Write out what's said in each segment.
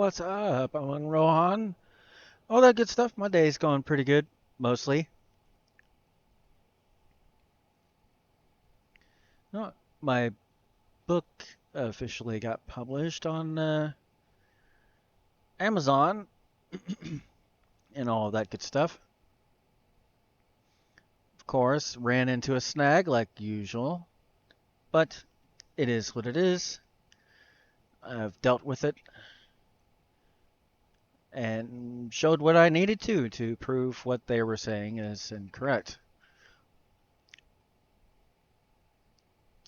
what's up? I'm Rohan. All that good stuff. My day's going pretty good, mostly. No, my book officially got published on Amazon and all of that good stuff. Of course, ran into a snag like usual, but it is what it is. I've dealt with it and showed what I needed to prove what they were saying is incorrect.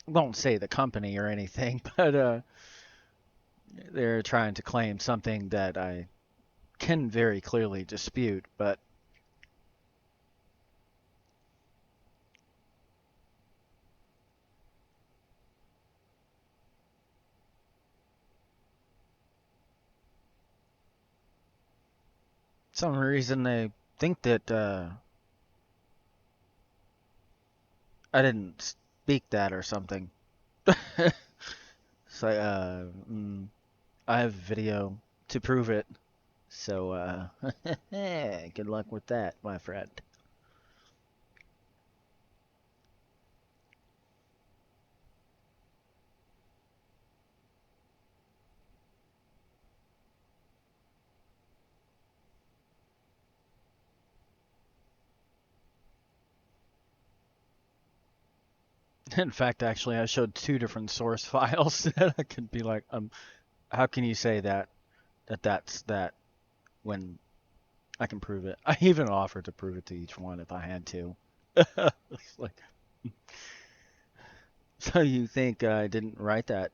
Won't say the company or anything, but they're trying to claim something that I can very clearly dispute, but some reason they think that I didn't speak that or something. So I have video to prove it. So good luck with that, my friend. In fact, actually, I showed two different source files that I could be like, how can you say that's that when I can prove it? I even offered to prove it to each one if I had to. It's like, so you think I didn't write that?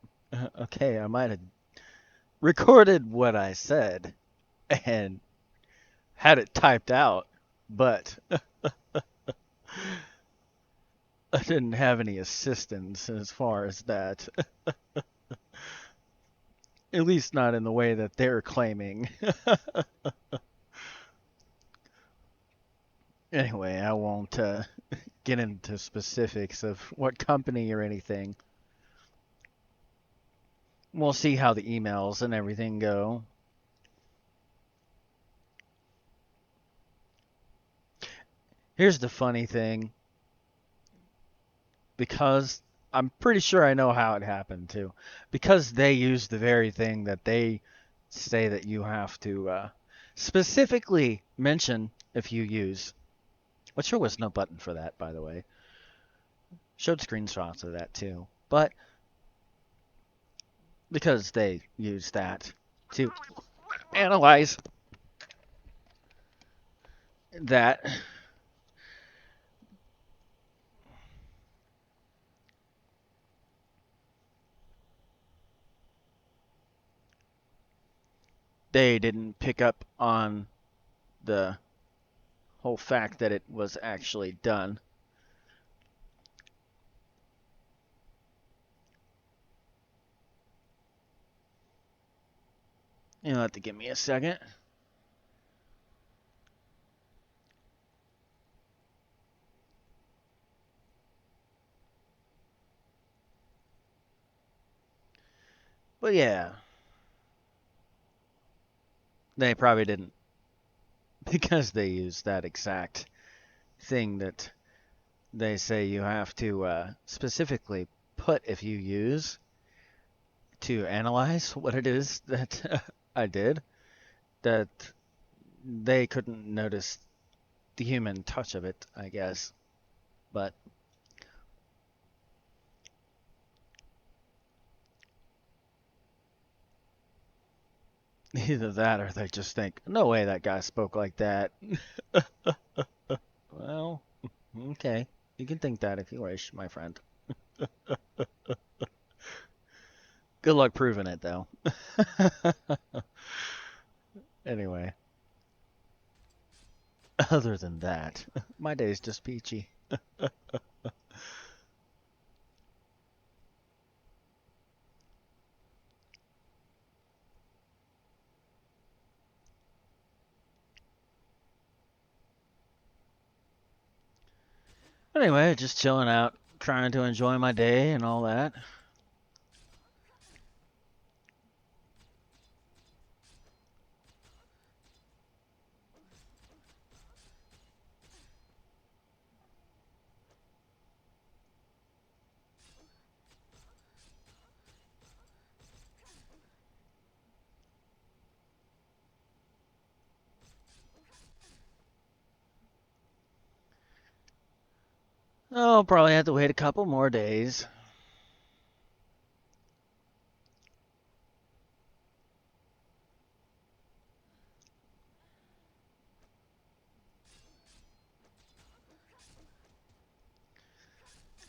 Okay, I might have recorded what I said and had it typed out, but I didn't have any assistance as far as that. At least not in the way that they're claiming. Anyway, I won't get into specifics of what company or anything. We'll see how the emails and everything go. Here's the funny thing. Because I'm pretty sure I know how it happened too. Because they use the very thing that they say that you have to specifically mention if you use. Which there was no button for that, by the way. Showed screenshots of that too. But because they use that to analyze that, they didn't pick up on the whole fact that it was actually done. You'll have to give me a second. But yeah, they probably didn't, because they use that exact thing that they say you have to specifically put if you use to analyze what it is that I did, that they couldn't notice the human touch of it, I guess. But either that or they just think, no way that guy spoke like that. Well, okay. You can think that if you wish, my friend. Good luck proving it, though. Anyway, other than that, my day's just peachy. Anyway, just chilling out, trying to enjoy my day and all that. I'll probably have to wait a couple more days.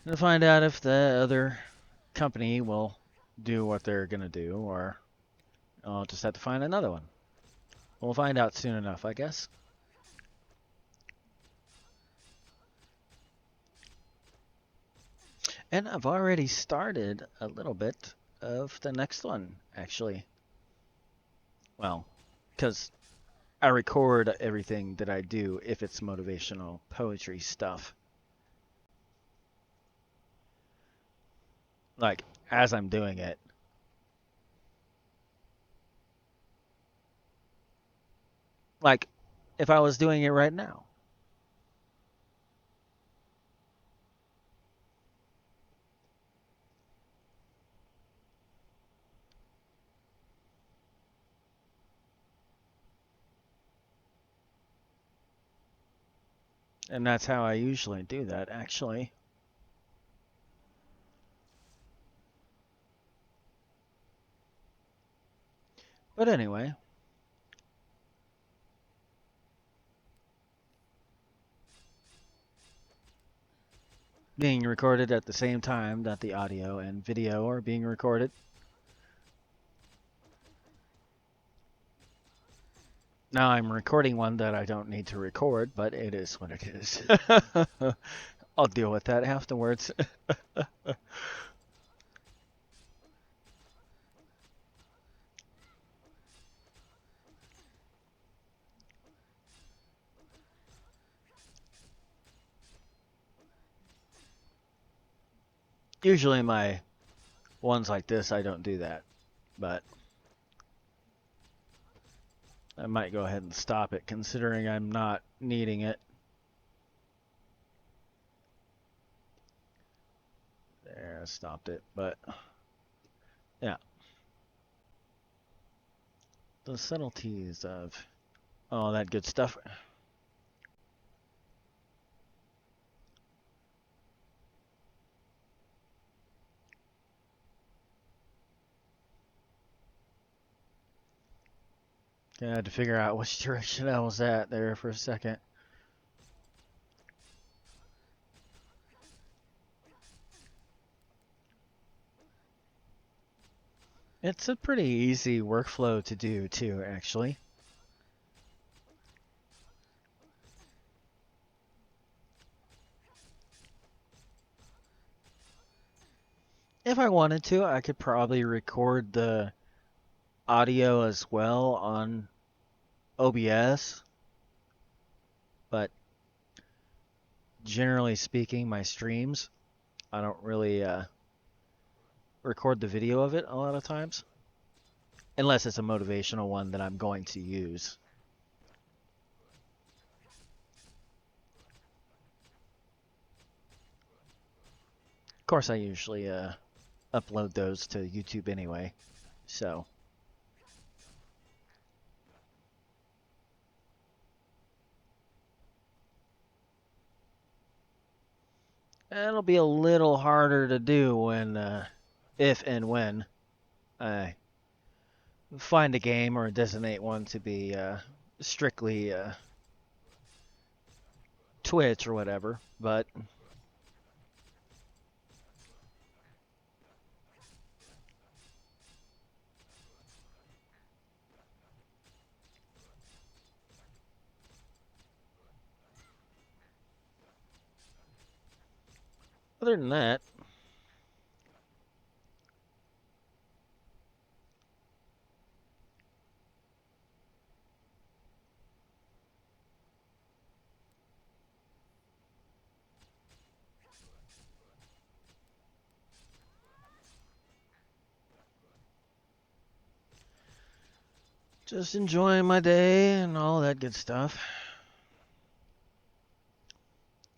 To find out if the other company will do what they're going to do, or I'll just have to find another one. We'll find out soon enough, I guess. And I've already started a little bit of the next one, actually. Well, because I record everything that I do if it's motivational poetry stuff. Like, as I'm doing it. Like, if I was doing it right now. And that's how I usually do that, actually. But anyway. Being recorded at the same time that the audio and video are being recorded. Now I'm recording one that I don't need to record, but it is what it is. I'll deal with that afterwards. Usually my ones like this, I don't do that, but I might go ahead and stop it considering I'm not needing it. There, I stopped it, but yeah. The subtleties of all that good stuff. I had to figure out which direction I was at there for a second. It's a pretty easy workflow to do too, actually. If I wanted to, I could probably record the audio as well on OBS, but generally speaking, my streams, I don't really record the video of it a lot of times, unless it's a motivational one that I'm going to use. Of course, I usually upload those to YouTube anyway, so. It'll be a little harder to do when, if and when I find a game or designate one to be strictly Twitch or whatever, but other than that, just enjoying my day and all that good stuff.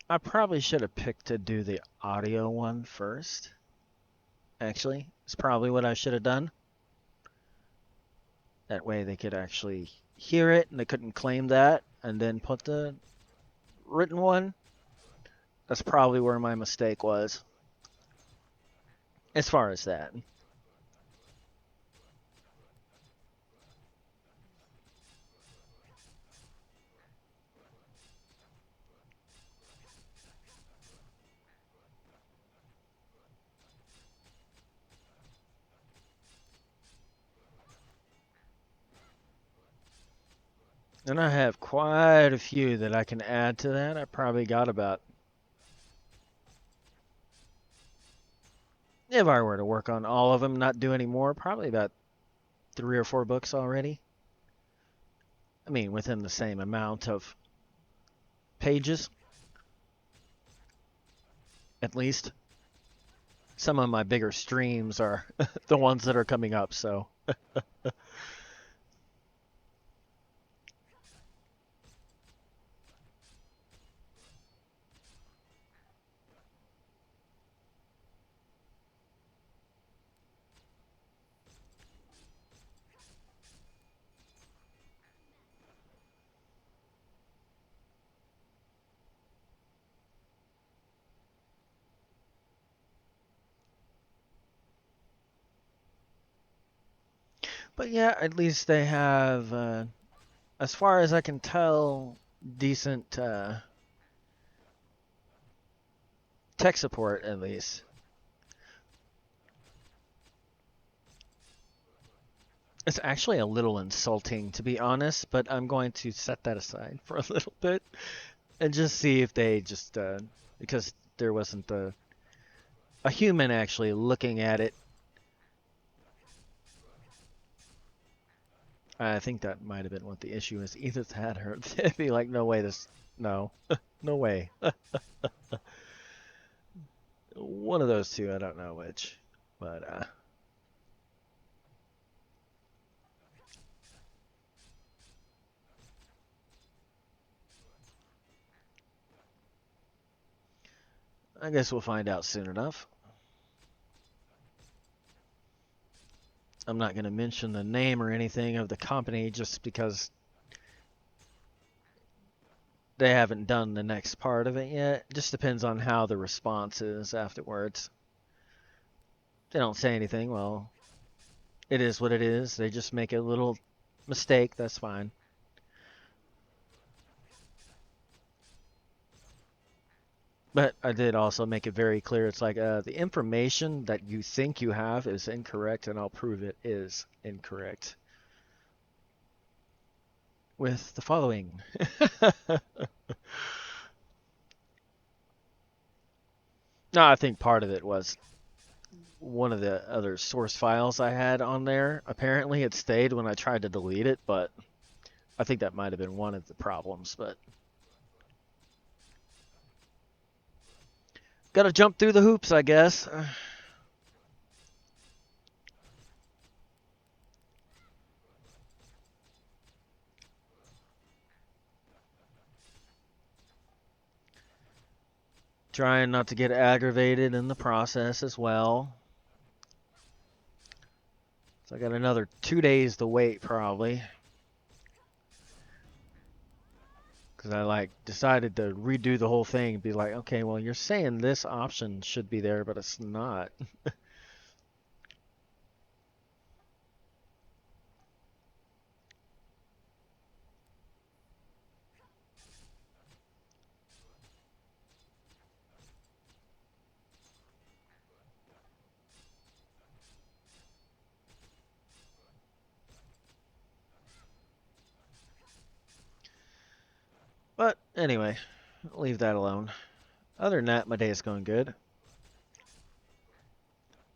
I probably should have picked to do the audio one first. Actually, it's probably what I should have done. That way they could actually hear it and they couldn't claim that and then put the written one. That's probably where my mistake was. As far as that. And I have quite a few that I can add to that. I probably got about, if I were to work on all of them, not do any more, probably about 3 or 4 books already. I mean, within the same amount of pages, at least. Some of my bigger streams are the ones that are coming up, so. But yeah, at least they have, as far as I can tell, decent tech support, at least. It's actually a little insulting, to be honest, but I'm going to set that aside for a little bit and just see if they just, because there wasn't a human actually looking at it. I think that might have been what the issue is. Either that or they'd be like, no way, no, no way. One of those two, I don't know which, but I guess we'll find out soon enough. I'm not going to mention the name or anything of the company just because they haven't done the next part of it yet. It just depends on how the response is afterwards. If they don't say anything, well, it is what it is. They just make a little mistake, that's fine. But I did also make it very clear. It's like the information that you think you have is incorrect, and I'll prove it is incorrect. With the following. No, I think part of it was one of the other source files I had on there. Apparently it stayed when I tried to delete it, but I think that might have been one of the problems. But gotta jump through the hoops, I guess. Trying not to get aggravated in the process as well. So I got another 2 days to wait probably. Because I decided to redo the whole thing and be like, okay, well, you're saying this option should be there, but it's not. But anyway, I'll leave that alone. Other than that, my day is going good.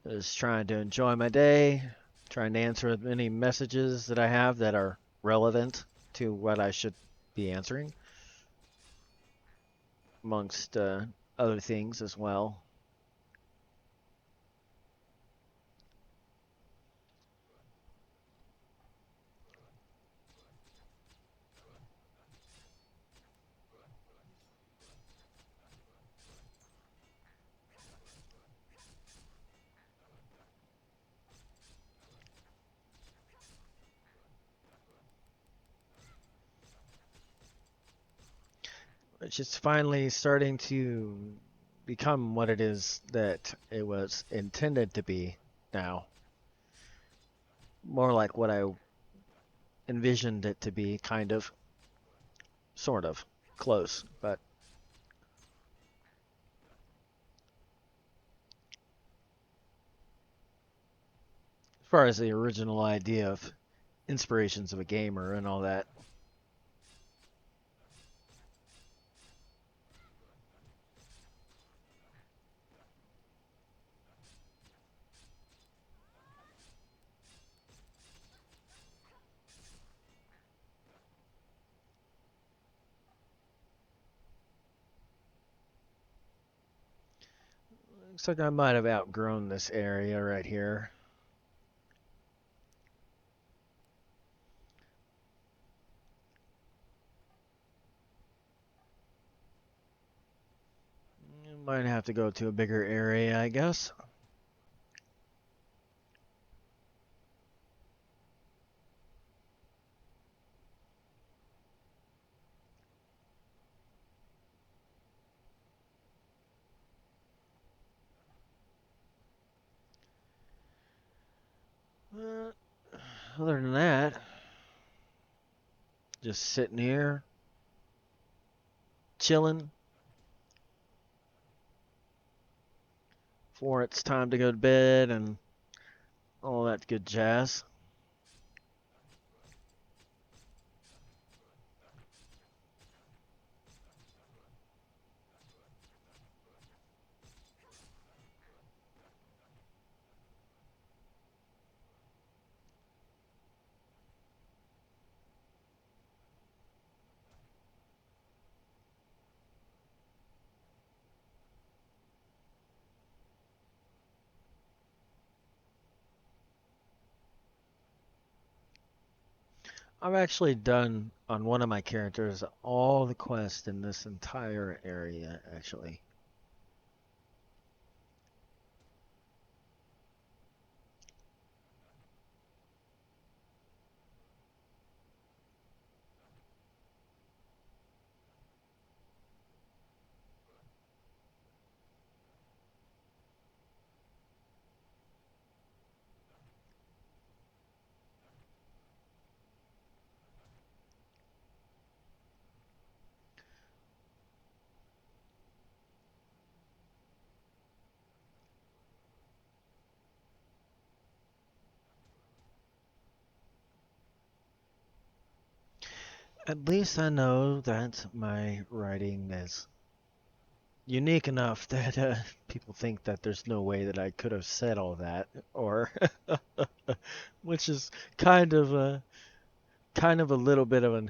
Just trying to enjoy my day, trying to answer as many messages that I have that are relevant to what I should be answering, amongst other things as well. which is finally starting to become what it is that it was intended to be now. More like what I envisioned it to be, kind of. Sort of. Close, but as far as the original idea of inspirations of a gamer and all that. Looks like I might have outgrown this area right here. Might have to go to a bigger area, I guess. Other than that, just sitting here, chilling, before it's time to go to bed and all that good jazz. I've actually done on one of my characters all the quests in this entire area, actually. At least I know that my writing is unique enough that people think that there's no way that I could have said all that, or which is kind of a little bit of a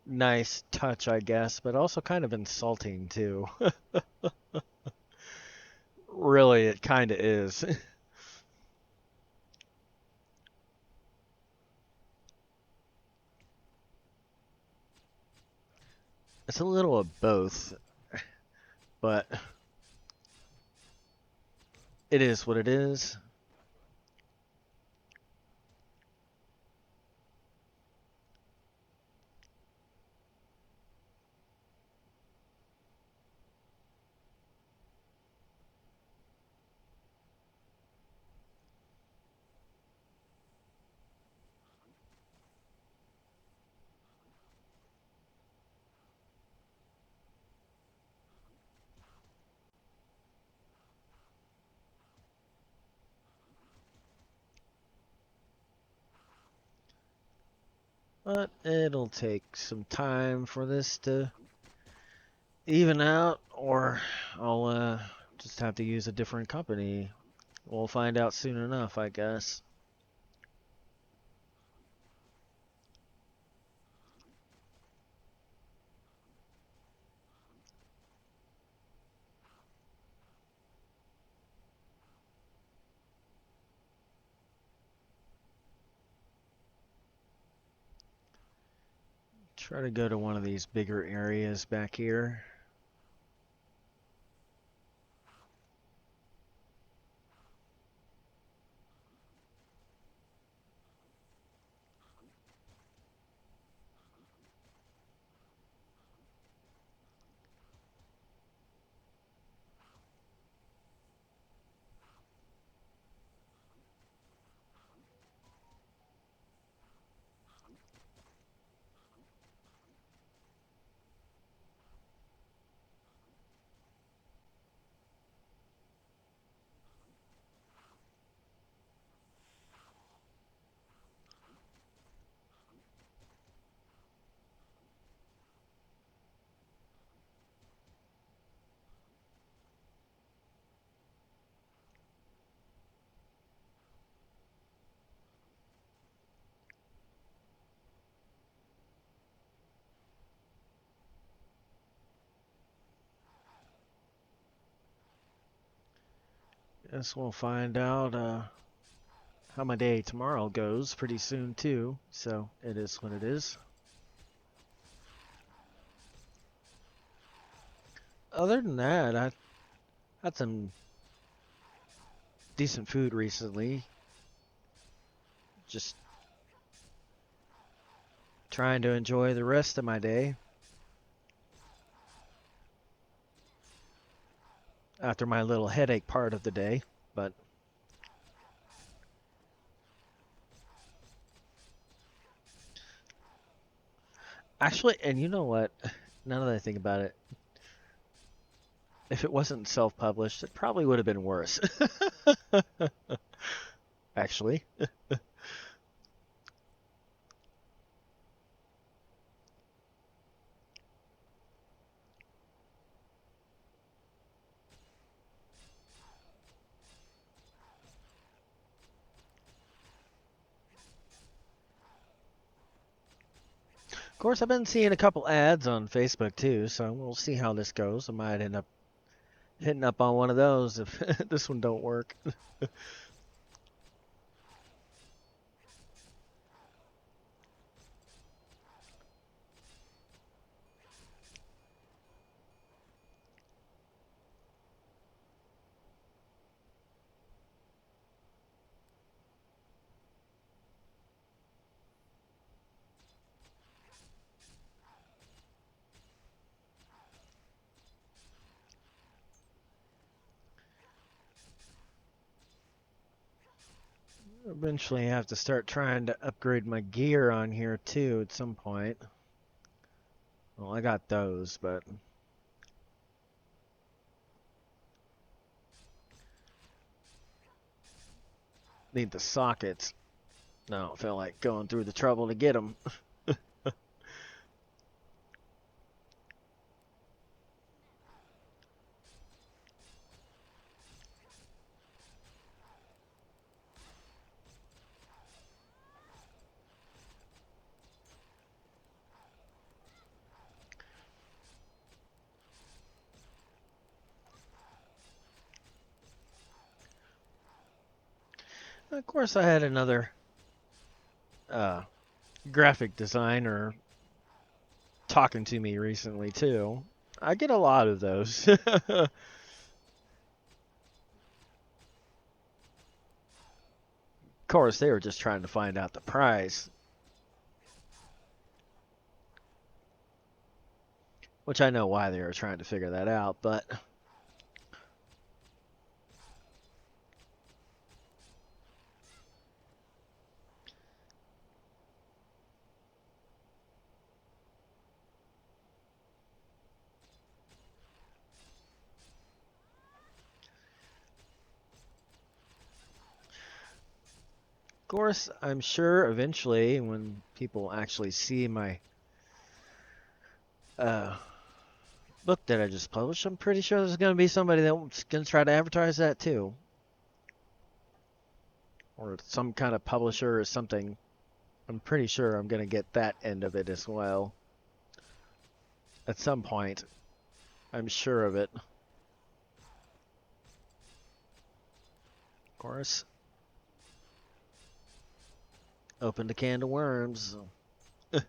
nice touch, I guess, but also kind of insulting too. Really, it kind of is. It's a little of both, but it is what it is. But it'll take some time for this to even out, or I'll just have to use a different company. We'll find out soon enough, I guess. Try to go to one of these bigger areas back here. Guess we'll find out how my day tomorrow goes pretty soon too. So it is what it is. Other than that, I had some decent food recently. Just trying to enjoy the rest of my day after my little headache part of the day, but actually, and you know what? Now that I think about it, if it wasn't self-published, it probably would have been worse. Actually. Of course, I've been seeing a couple ads on Facebook too, so we'll see how this goes. I might end up hitting up on one of those if this one don't work. Eventually, I have to start trying to upgrade my gear on here too at some point. Well, I got those, but need the sockets. I don't feel like going through the trouble to get them. Of course, I had another uh, graphic designer talking to me recently too. I get a lot of those. Of course, they were just trying to find out the price, which I know why they were trying to figure that out, but of course, I'm sure eventually when people actually see my uh, book that I just published, I'm pretty sure there's going to be somebody that's going to try to advertise that too. Or some kind of publisher or something. I'm pretty sure I'm going to get that end of it as well. At some point. I'm sure of it. Of course. Opened a can of worms. I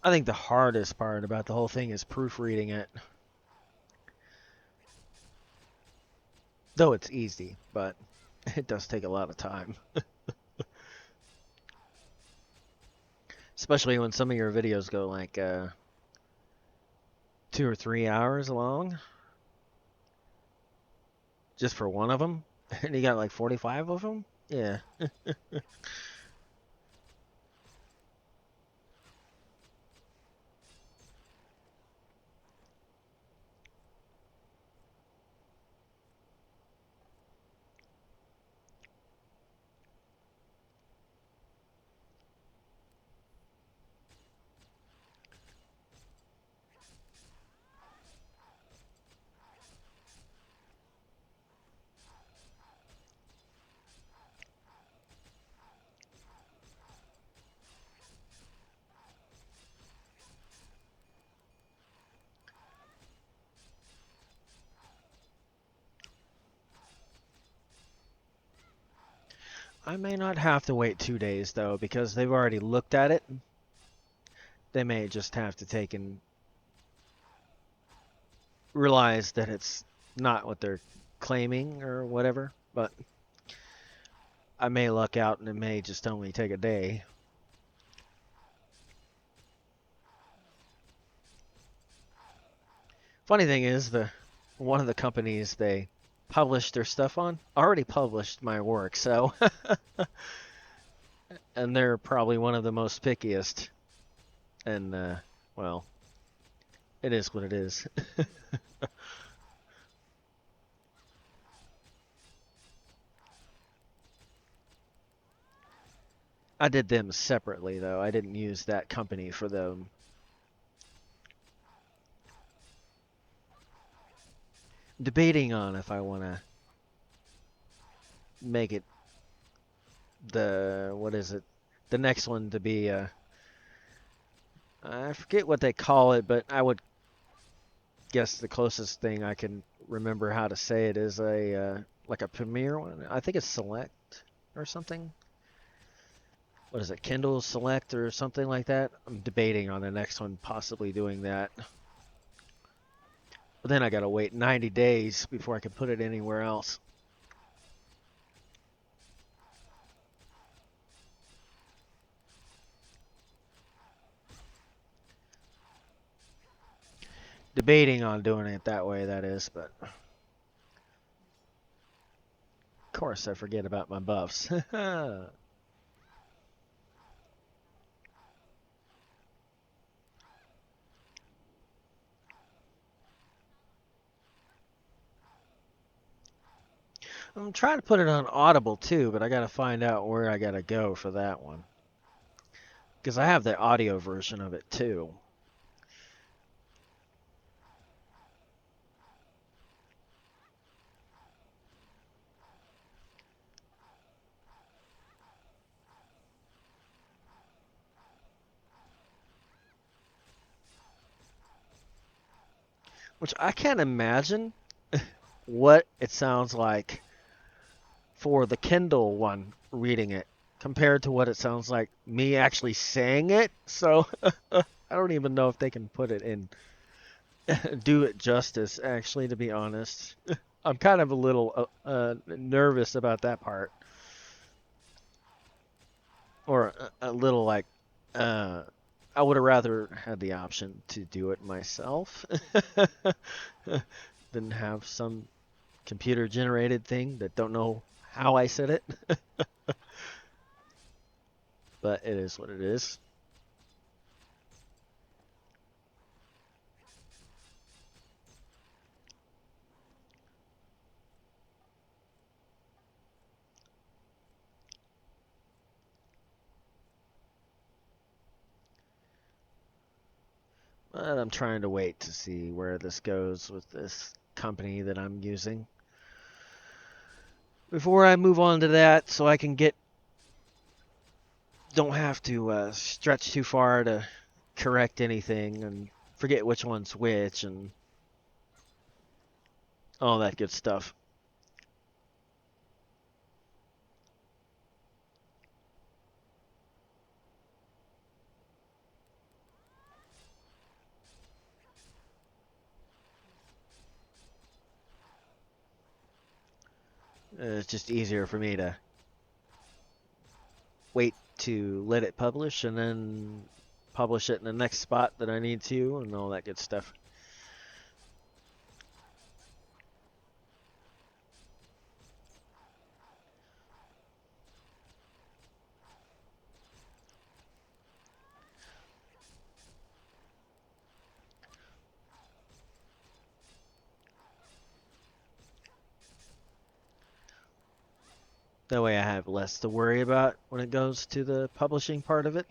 think the hardest part about the whole thing is proofreading it. Though it's easy, but it does take a lot of time. Especially when some of your videos go like 2 or 3 hours long. Just for one of them. And you got like 45 of them? Yeah. I may not have to wait 2 days though, because they've already looked at it. They may just have to take and realize that it's not what they're claiming or whatever, but I may luck out and it may just only take a day. Funny thing is, one of the companies they published their stuff on already published my work, so and they're probably one of the most pickiest. And well, it is what it is. I did them separately though. I didn't use that company for them. Debating on if I want to make it what is it? The next one to be I forget what they call it, but I would guess the closest thing I can remember how to say it is a like a Premiere one. I think it's Select or something. What is it? Kindle Select or something like that. I'm debating on the next one possibly doing that. But then I gotta wait 90 days before I can put it anywhere else. Debating on doing it that way, that is, but of course I forget about my buffs. I'm trying to put it on Audible too, but I gotta find out where I gotta go for that one. Because I have the audio version of it too. Which I can't imagine what it sounds like for the Kindle one reading it compared to what it sounds like me actually saying it. So I don't even know if they can put it in, do it justice, actually, to be honest. I'm kind of a little nervous about that part. Or a little like, uh, I would have rather had the option to do it myself than have some computer generated thing that don't know how I said it. But it is what it is. But I'm trying to wait to see where this goes with this company that I'm using before I move on to that, so I can don't have to stretch too far to correct anything and forget which one's which and all that good stuff. It's just easier for me to wait to let it publish and then publish it in the next spot that I need to and all that good stuff. That way I have less to worry about when it goes to the publishing part of it.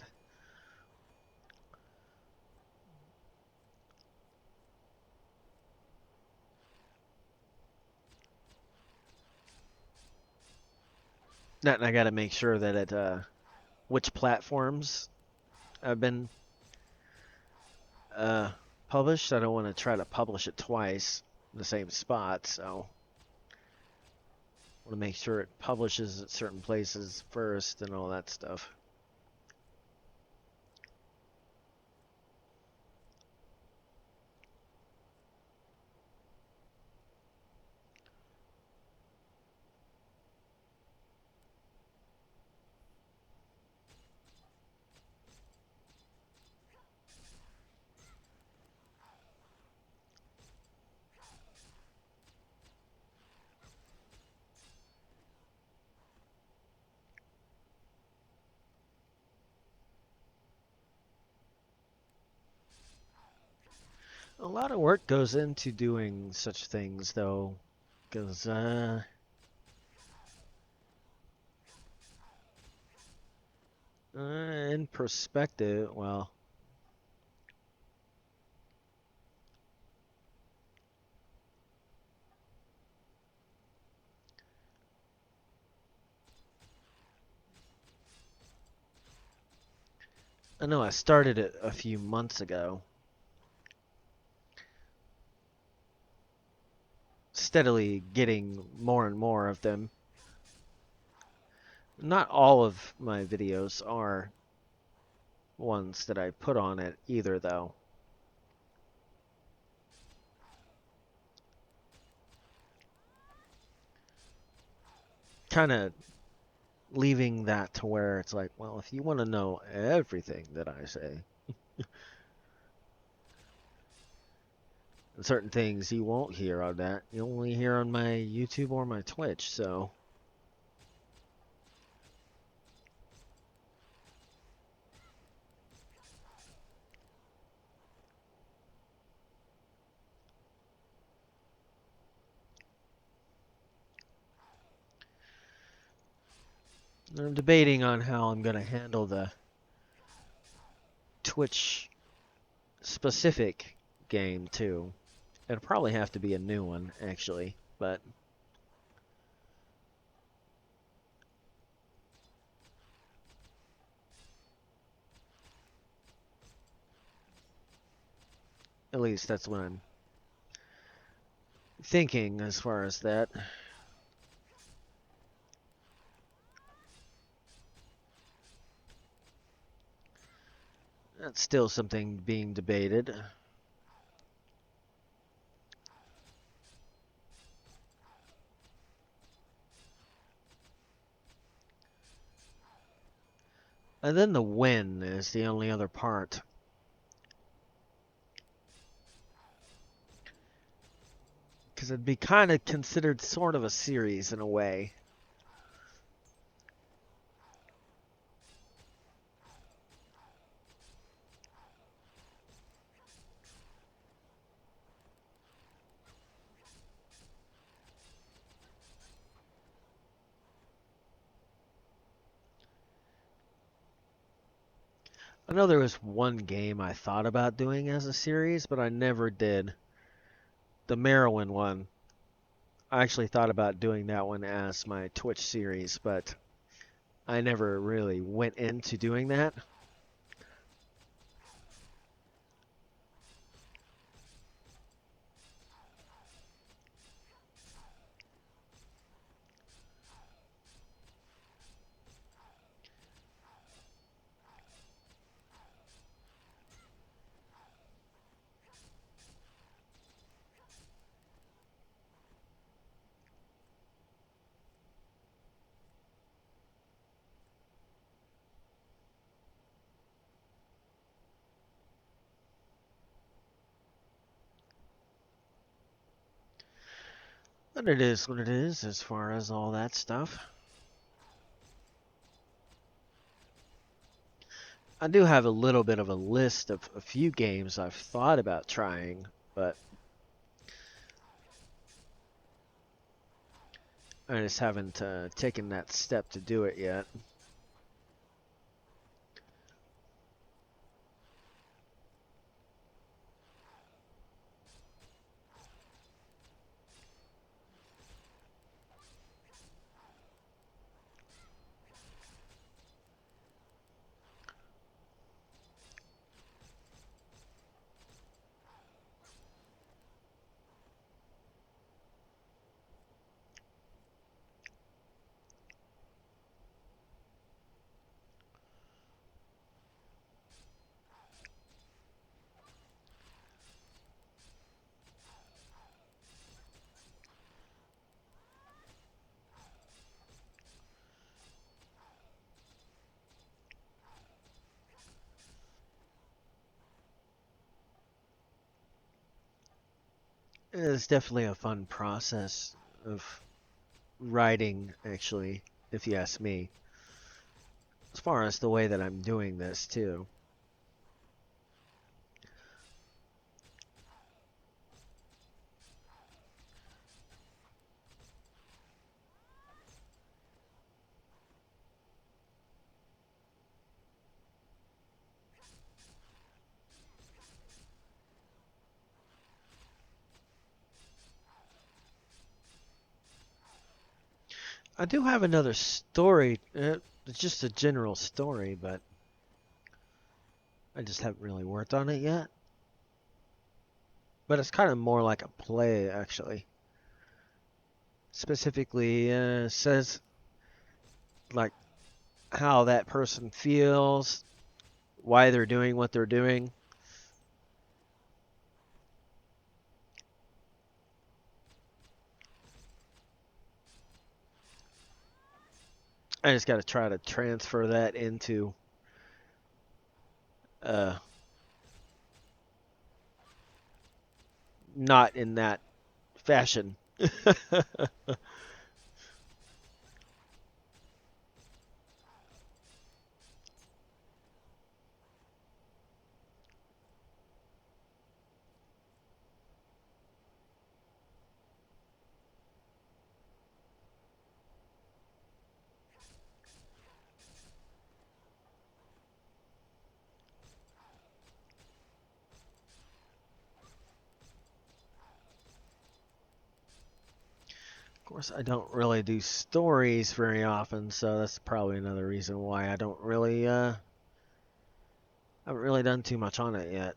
That and I got to make sure that which platforms have been uh, published. I don't want to try to publish it twice in the same spot, so Want to make sure it publishes at certain places first and all that stuff. A lot of work goes into doing such things, though, because in perspective, well, I know I started it a few months ago, steadily getting more and more of them. Not all of my videos are ones that I put on it either, though. Kind of leaving that to where it's like, well, if you want to know everything that I say, certain things you won't hear on that, you only hear on my YouTube or my Twitch, so. I'm debating on how I'm going to handle the Twitch specific game too. It'll probably have to be a new one, actually, but at least that's what I'm thinking as far as that. That's still something being debated. And then the when is the only other part. Because it'd be kind of considered sort of a series in a way. I know there was one game I thought about doing as a series, but I never did. The Merowin one. I actually thought about doing that one as my Twitch series, but I never really went into doing that. But it is what it is as far as all that stuff. I do have a little bit of a list of a few games I've thought about trying, but I just haven't taken that step to do it yet. It's definitely a fun process of writing, actually, if you ask me. As far as the way that I'm doing this, too. I do have another story. It's just a general story, but I just haven't really worked on it yet. But it's kind of more like a play, actually. Specifically, says like how that person feels, why they're doing what they're doing. I just got to try to transfer that into uh, not in that fashion. Of course, I don't really do stories very often, so that's probably another reason why I don't really haven't really done too much on it yet.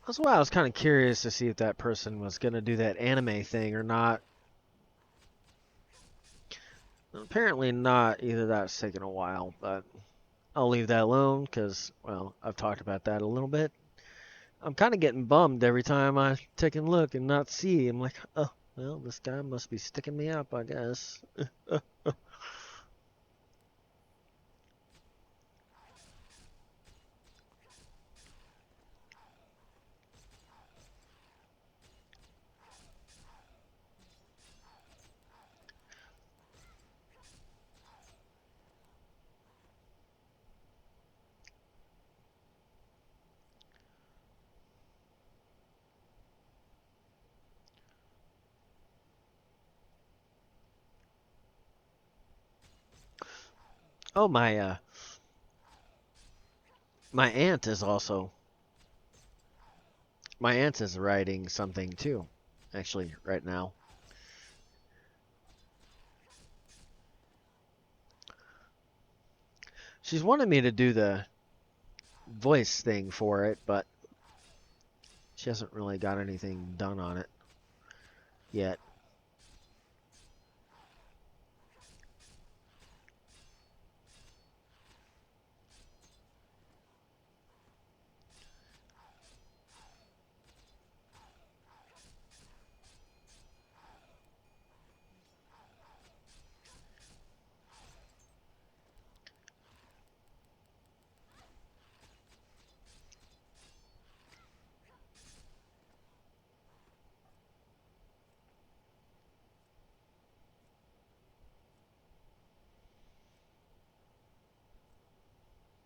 That's why I was kind of curious to see if that person was going to do that anime thing or not. Apparently not. Either that's taking a while, but I'll leave that alone because, well, I've talked about that a little bit. I'm kind of getting bummed every time I take a look and not see. I'm like, oh, well, this guy must be sticking me up, I guess. Oh, my aunt is also my aunt is writing something too, actually, right now. She's wanted me to do the voice thing for it, but she hasn't really got anything done on it yet.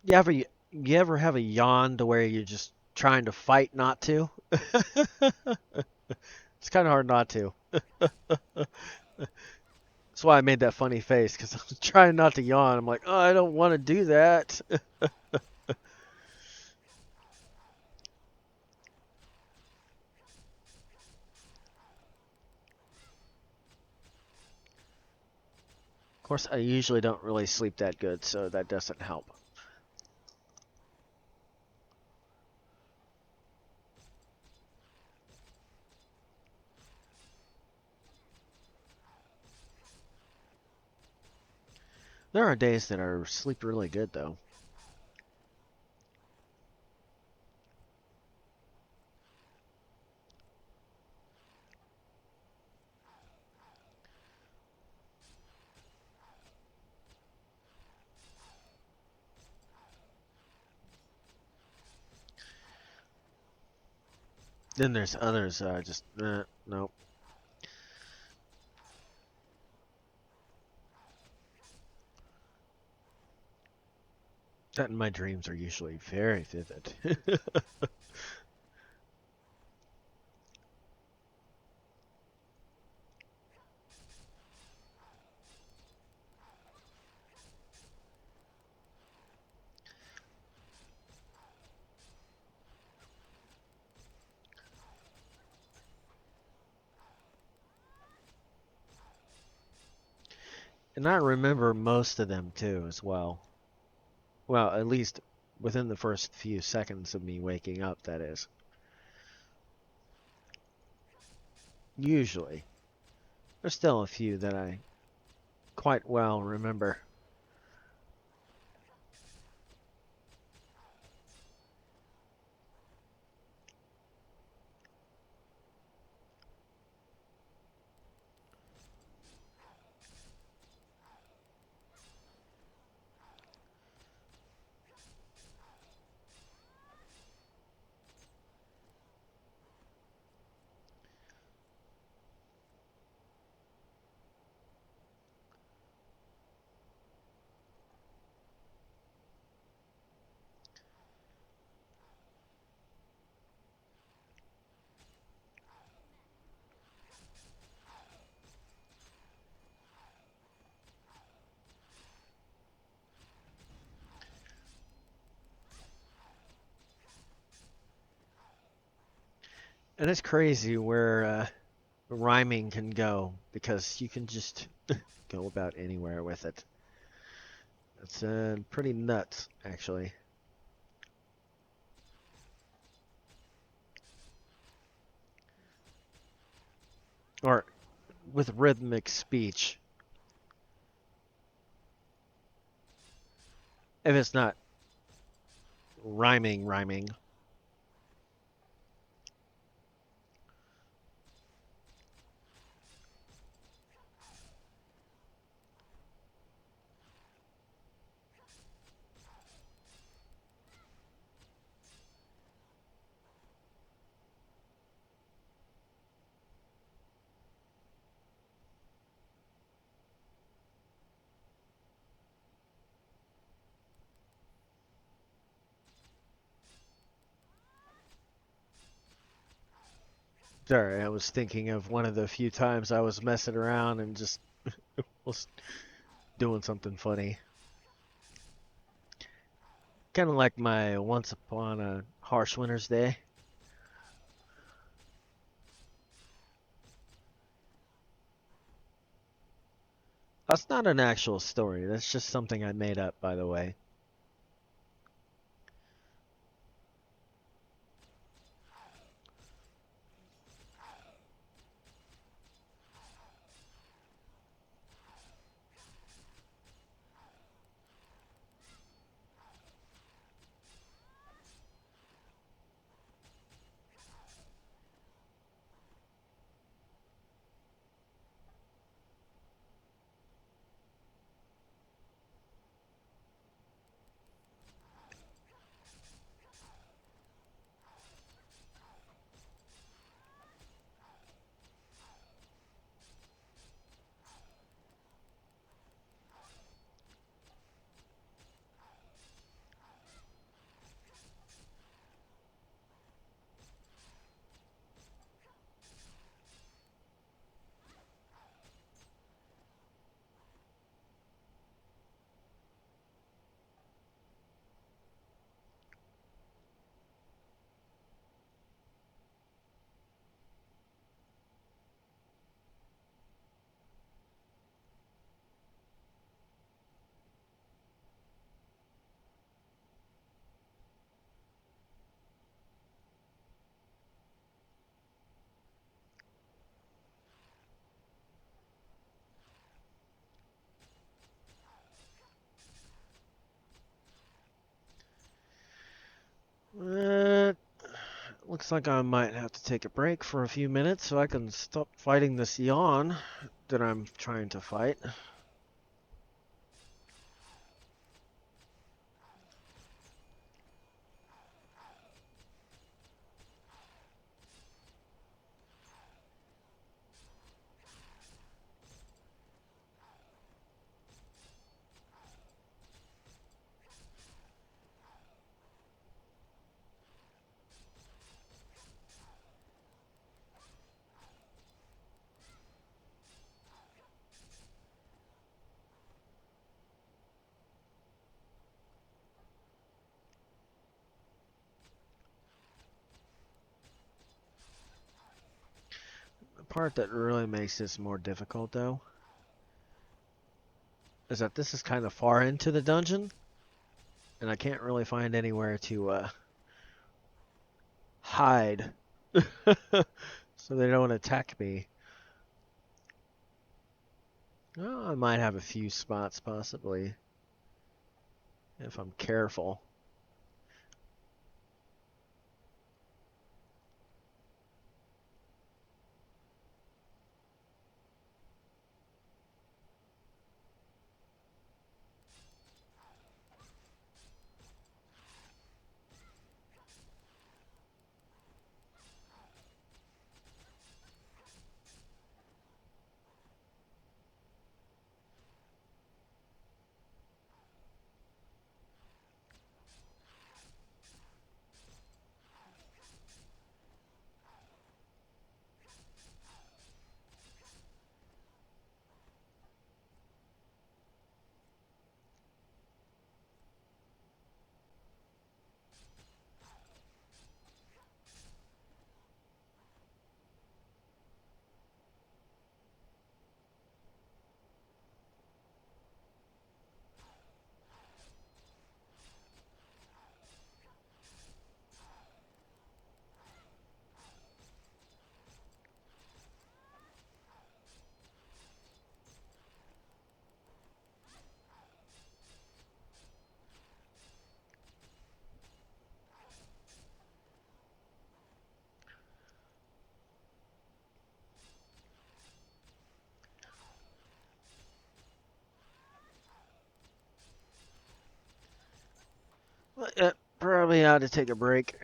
You ever have a yawn to where you're just trying to fight not to? It's kind of hard not to. That's why I made that funny face because I was trying not to yawn. I'm like, oh, I don't want to do that. Of course, I usually don't really sleep that good, so that doesn't help. There are days that I sleep really good, though. Then there's others, just, nope. And my dreams are usually very vivid. And I remember most of them, too, as well. Well, at least within the first few seconds of me waking up, that is. Usually. There's still a few that I quite well remember. And it's crazy where rhyming can go, because you can just go about anywhere with it. It's pretty nuts, actually. Or with rhythmic speech. If it's not rhyming. Sorry, I was thinking of one of the few times I was messing around and just was doing something funny. Kind of like my Once Upon a Harsh Winter's Day. That's not an actual story. That's just something I made up, by the way. Looks like I might have to take a break for a few minutes so I can stop fighting this yawn that I'm trying to fight. The part that really makes this more difficult, though, is that this is kind of far into the dungeon, and I can't really find anywhere to hide so they don't attack me. Oh, I might have a few spots, possibly, if I'm careful. But, probably ought to take a break.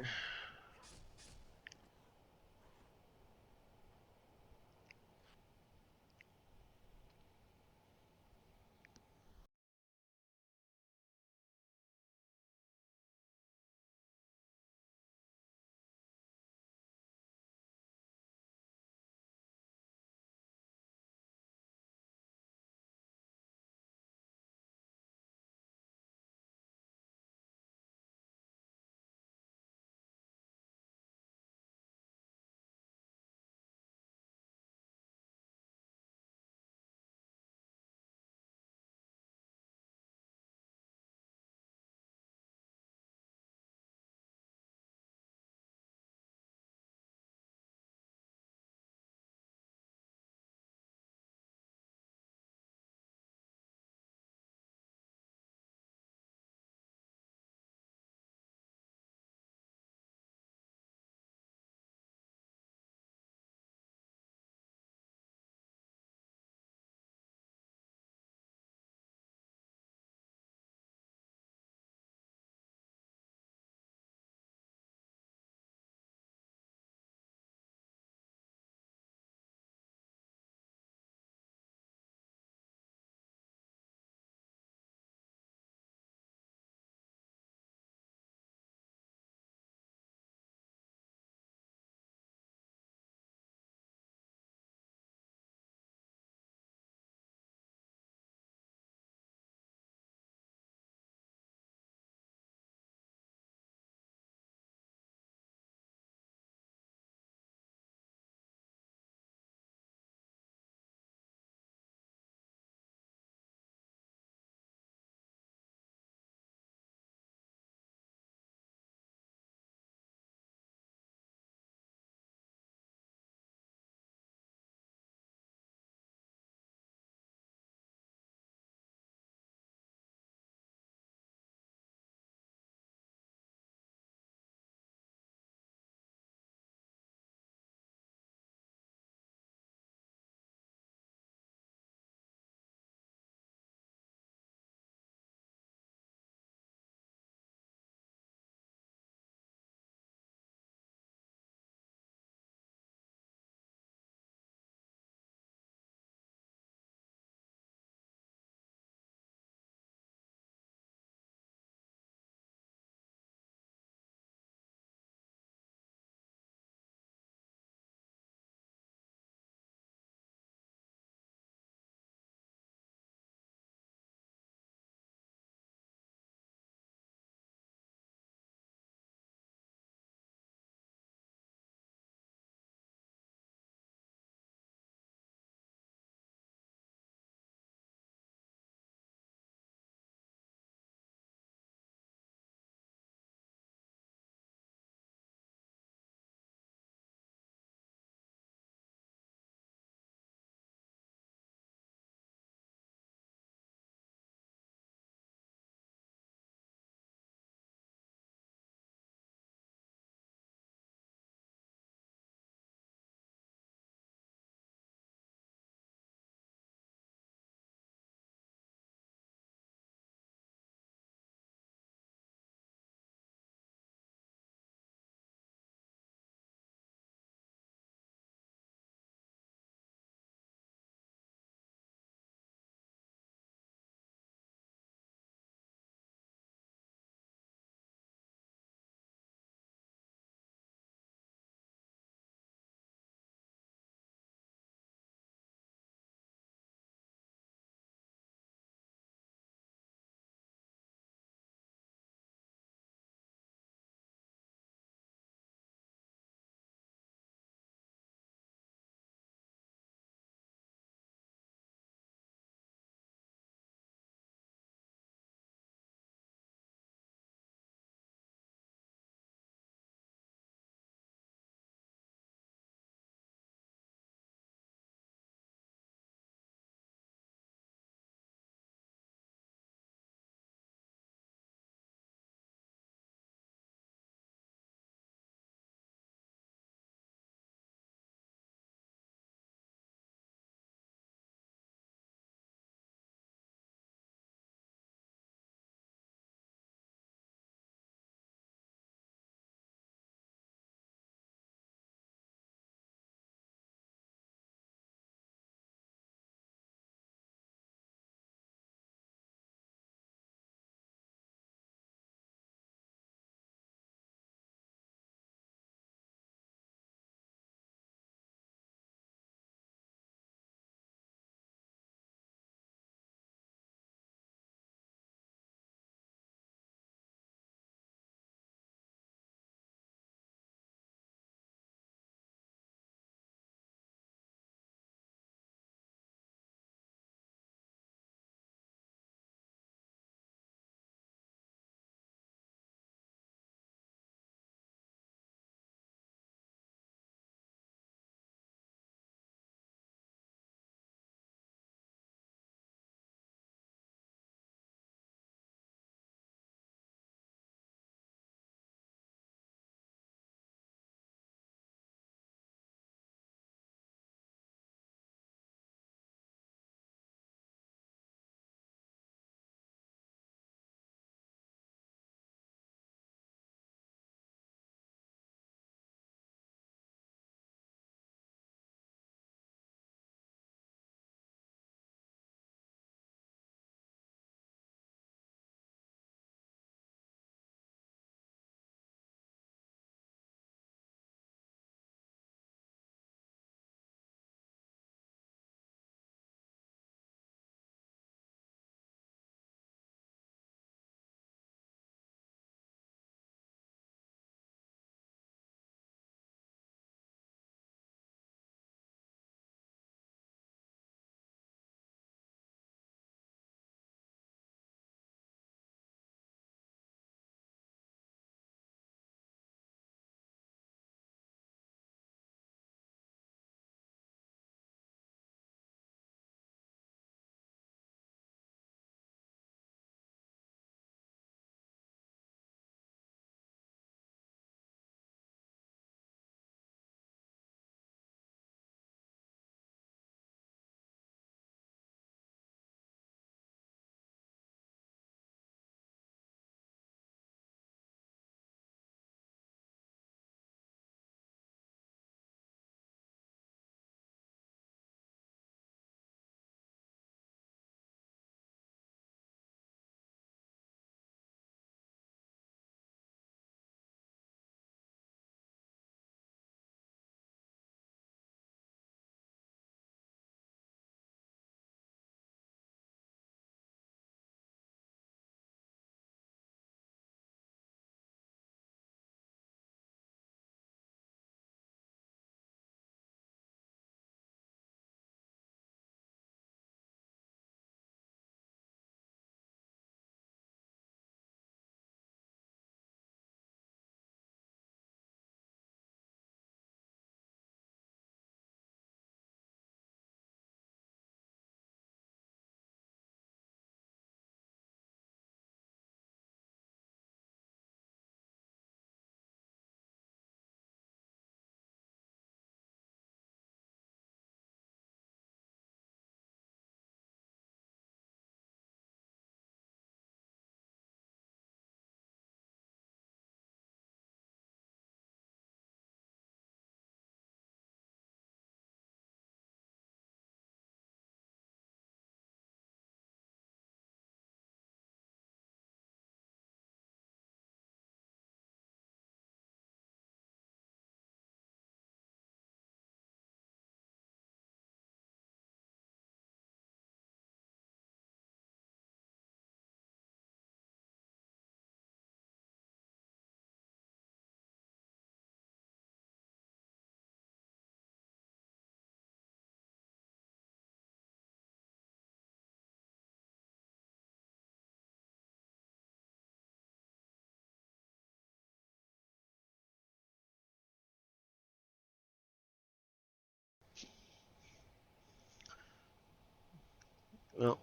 Well,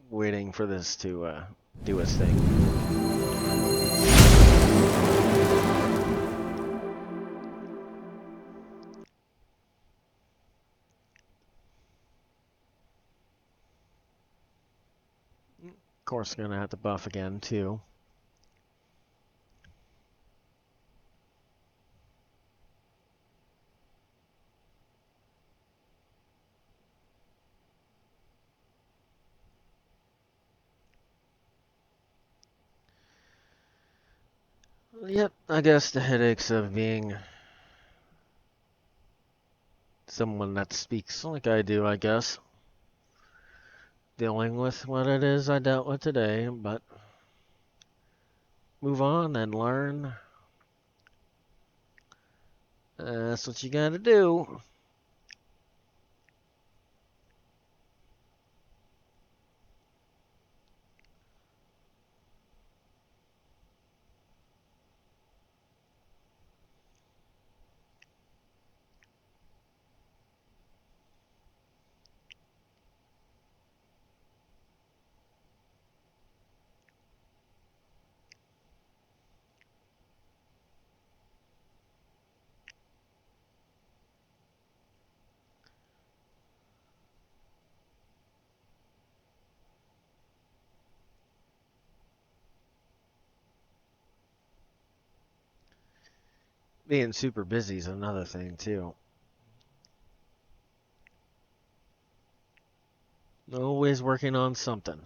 waiting for this to do its thing. Of course, gonna have to buff again too. Yep, I guess the headaches of being someone that speaks like I do, I guess. Dealing with what it is I dealt with today, but move on and learn. That's what you gotta do. Being super busy is another thing too. Always working on something.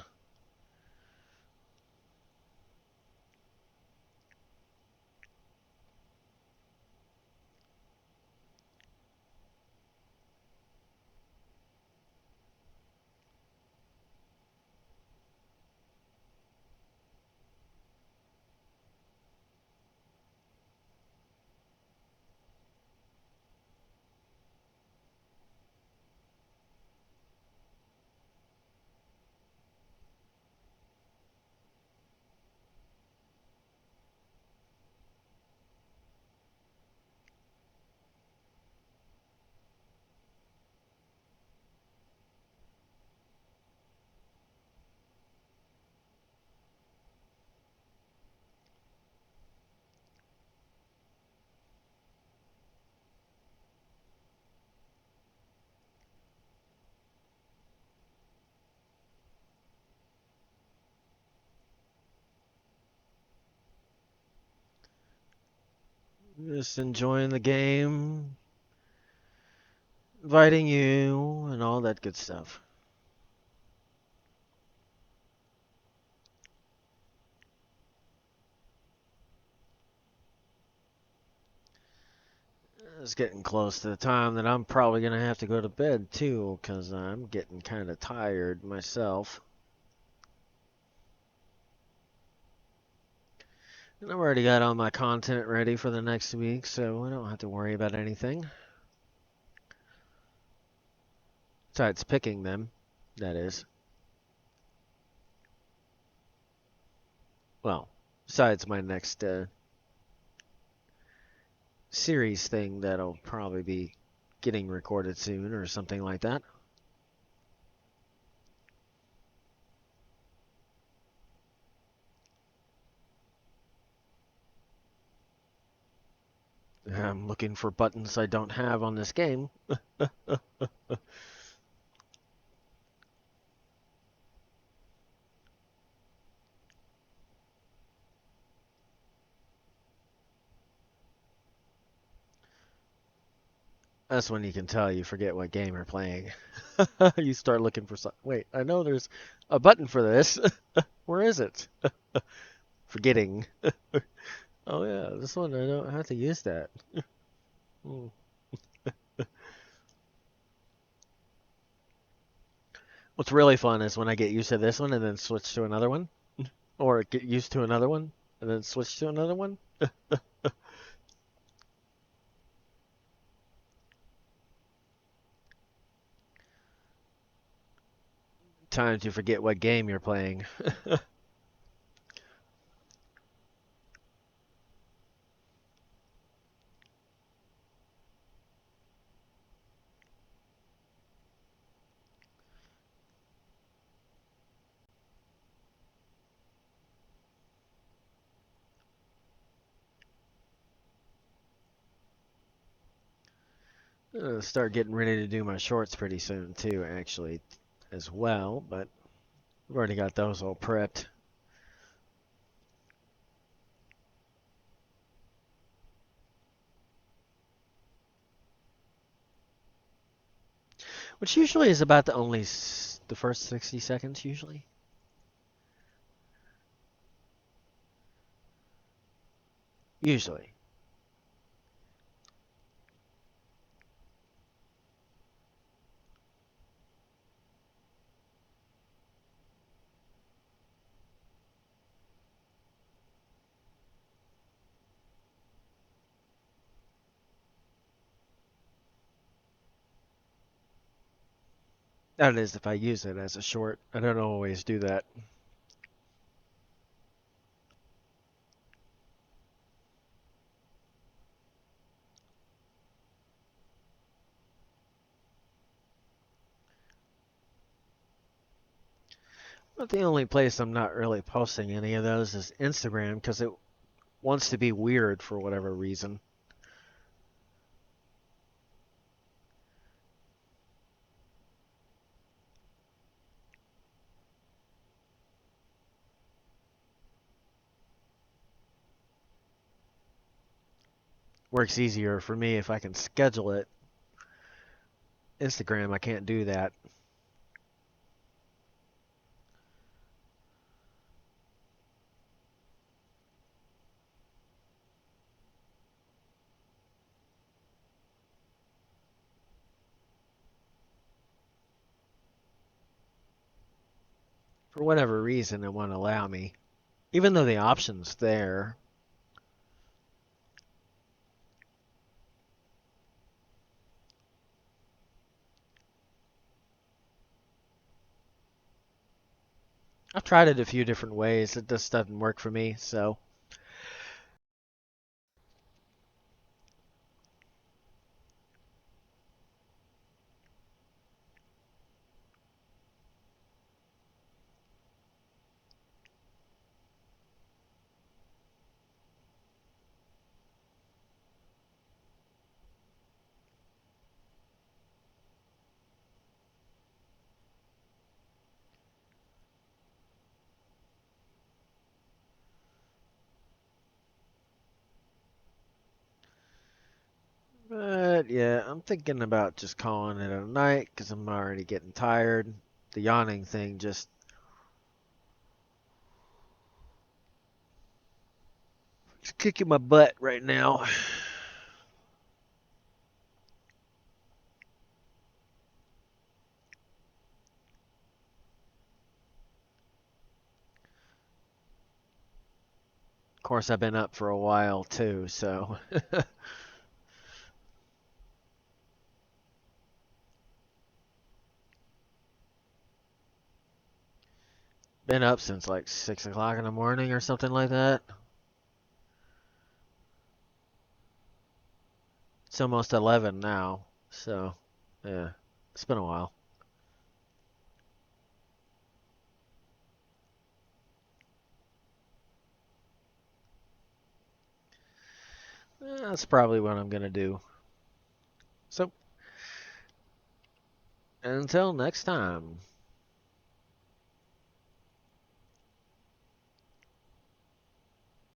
Just enjoying the game, inviting you, and all that good stuff. It's getting close to the time that I'm probably going to have to go to bed too, because I'm getting kind of tired myself. And I've already got all my content ready for the next week, so I don't have to worry about anything. Besides picking them, that is. Well, besides my next series thing that'll probably be getting recorded soon or something like that. I'm looking for buttons I don't have on this game. That's when you can tell you forget what game you're playing. You start looking for something. Wait, I know there's a button for this. Where is it? Forgetting. Oh yeah, this one I don't have to use that. Hmm. What's really fun is when I get used to this one and then switch to another one, or get used to another one and then switch to another one. Times you forget what game you're playing. Start getting ready to do my shorts pretty soon too, actually, as well. But I've already got those all prepped. Which usually is about the first 60 seconds, usually. Usually. That is if I use it as a short. I don't always do that. But the only place I'm not really posting any of those is Instagram because it wants to be weird for whatever reason. Works easier for me if I can schedule it. Instagram, I can't do that. For whatever reason, it won't allow me. Even though the option's there. I've tried it a few different ways. It just doesn't work for me, so. But yeah, I'm thinking about just calling it a night because I'm already getting tired. The yawning thing just it's kicking my butt right now. Of course, I've been up for a while too, so. Been up since like 6 o'clock in the morning or something like that. It's almost 11 now, so yeah, it's been a while. That's probably what I'm gonna do. So, until next time.